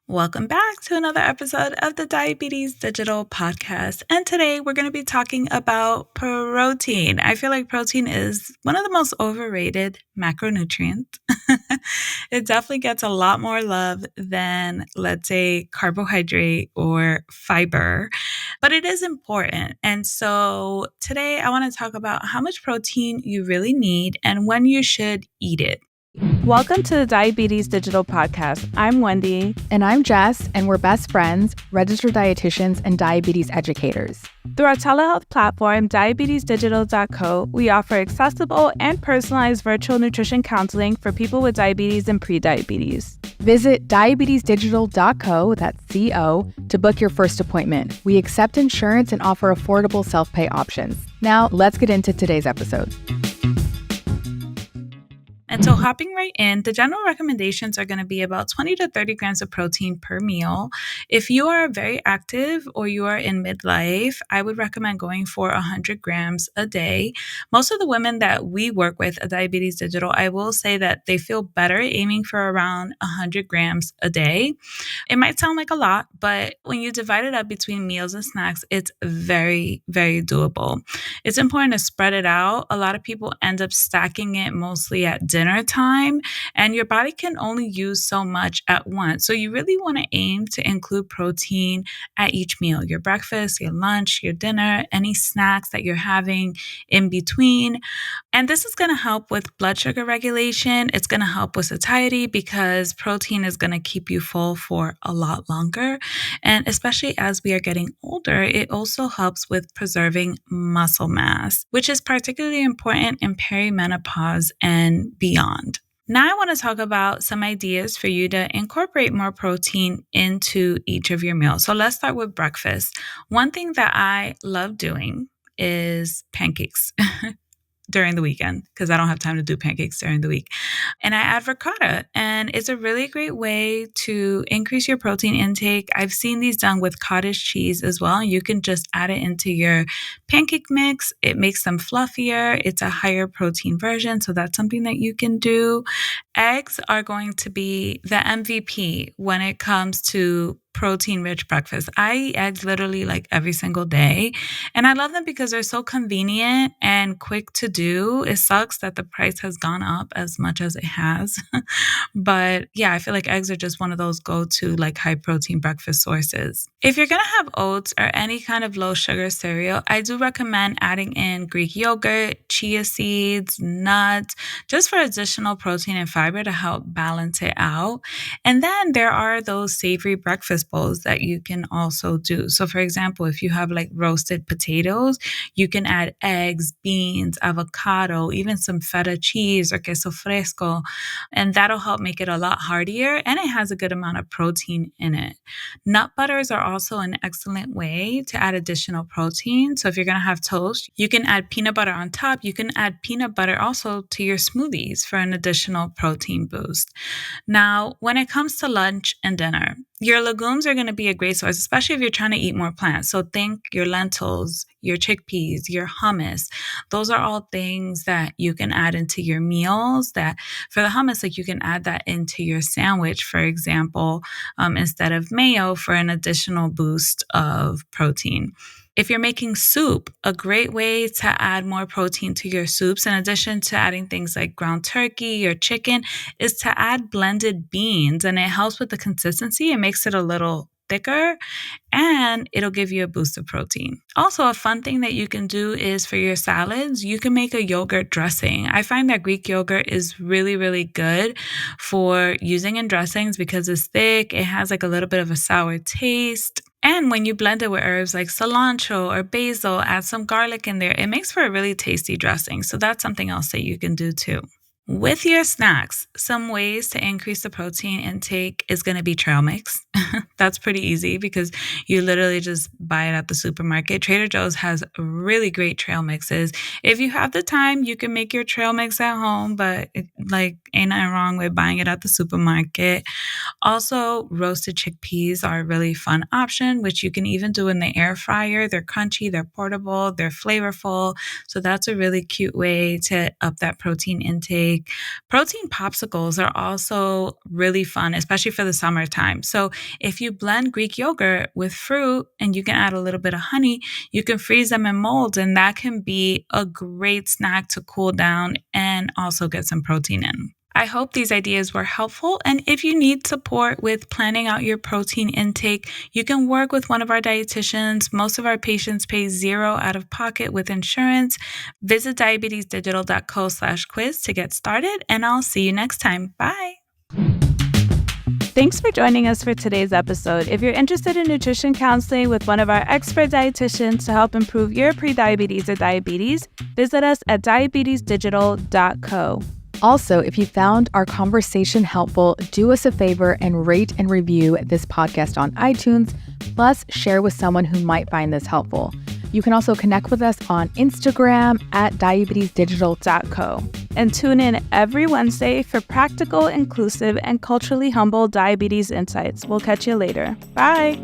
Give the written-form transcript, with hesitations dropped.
Welcome back to another episode of the Diabetes Digital Podcast. And today we're going to be talking about protein. I feel like protein is one of the most overrated macronutrients. It definitely gets a lot more love than, let's say, carbohydrate or fiber, but it is important. And so today I want to talk about how much protein you really need and when you should eat it. Welcome to the Diabetes Digital Podcast. I'm Wendy. And I'm Jess, and we're best friends, registered dietitians, and diabetes educators. Through our telehealth platform, diabetesdigital.co, we offer accessible and personalized virtual nutrition counseling for people with diabetes and prediabetes. Visit diabetesdigital.co, that's C-O, to book your first appointment. We accept insurance and offer affordable self-pay options. Now, let's get into today's episode. And so hopping right in, the general recommendations are going to be about 20 to 30 grams of protein per meal. If you are very active or you are in midlife, I would recommend going for 100 grams a day. Most of the women that we work with at Diabetes Digital, I will say that they feel better aiming for around 100 grams a day. It might sound like a lot, but when you divide it up between meals and snacks, it's very, very doable. It's important to spread it out. A lot of people end up stacking it mostly at dinner time, and your body can only use so much at once. So you really want to aim to include protein at each meal, your breakfast, your lunch, your dinner, any snacks that you're having in between. And this is going to help with blood sugar regulation. It's going to help with satiety because protein is going to keep you full for a lot longer. And especially as we are getting older, it also helps with preserving muscle mass, which is particularly important in perimenopause and beyond. Now I want to talk about some ideas for you to incorporate more protein into each of your meals. So let's start with breakfast. One thing that I love doing is pancakes. During the weekend because I don't have time to do pancakes during the week. And I add ricotta, and it's a really great way to increase your protein intake. I've seen these done with cottage cheese as well. You can just add it into your pancake mix. It makes them fluffier. It's a higher protein version, so that's something that you can do. Eggs are going to be the MVP when it comes to protein-rich breakfast. I eat eggs literally like every single day, and I love them because they're so convenient and quick to do. It sucks that the price has gone up as much as it has, but yeah, I feel like eggs are just one of those go-to like high-protein breakfast sources. If you're gonna have oats or any kind of low-sugar cereal, I do recommend adding in Greek yogurt, chia seeds, nuts, just for additional protein and fiber to help balance it out. And then there are those savory breakfast bowls that you can also do. So for example, if you have like roasted potatoes, you can add eggs, beans, avocado, even some feta cheese or queso fresco, and that'll help make it a lot heartier, and it has a good amount of protein in it. Nut butters are also an excellent way to add additional protein. So if you're going to have toast, you can add peanut butter on top. You can add peanut butter also to your smoothies for an additional protein boost. Now, when it comes to lunch and dinner, your legumes are going to be a great source, especially if you're trying to eat more plants. So think your lentils, your chickpeas, your hummus. Those are all things that you can add into your meals. That for the hummus, like you can add that into your sandwich, for example, instead of mayo for an additional boost of protein. If you're making soup, a great way to add more protein to your soups, in addition to adding things like ground turkey or chicken, is to add blended beans, and it helps with the consistency. It makes it a little thicker, and it'll give you a boost of protein. Also, a fun thing that you can do is for your salads, you can make a yogurt dressing. I find that Greek yogurt is really, really good for using in dressings because it's thick. It has like a little bit of a sour taste. And when you blend it with herbs like cilantro or basil, add some garlic in there, it makes for a really tasty dressing. So that's something else that you can do too. With your snacks, some ways to increase the protein intake is going to be trail mix. That's pretty easy because you literally just buy it at the supermarket. Trader Joe's has really great trail mixes. If you have the time, you can make your trail mix at home, but ain't nothing wrong with buying it at the supermarket. Also, roasted chickpeas are a really fun option, which you can even do in the air fryer. They're crunchy, they're portable, they're flavorful. So that's a really cute way to up that protein intake. intake. Protein popsicles are also really fun, especially for the summertime. So if you blend Greek yogurt with fruit and you can add a little bit of honey, you can freeze them in molds, and that can be a great snack to cool down and also get some protein in. I hope these ideas were helpful. And if you need support with planning out your protein intake, you can work with one of our dietitians. Most of our patients pay $0 out of pocket with insurance. Visit diabetesdigital.co/quiz to get started, and I'll see you next time. Bye. Thanks for joining us for today's episode. If you're interested in nutrition counseling with one of our expert dietitians to help improve your prediabetes or diabetes, visit us at diabetesdigital.co. Also, if you found our conversation helpful, do us a favor and rate and review this podcast on iTunes, plus share with someone who might find this helpful. You can also connect with us on Instagram at diabetesdigital.co. And tune in every Wednesday for practical, inclusive, and culturally humble diabetes insights. We'll catch you later. Bye.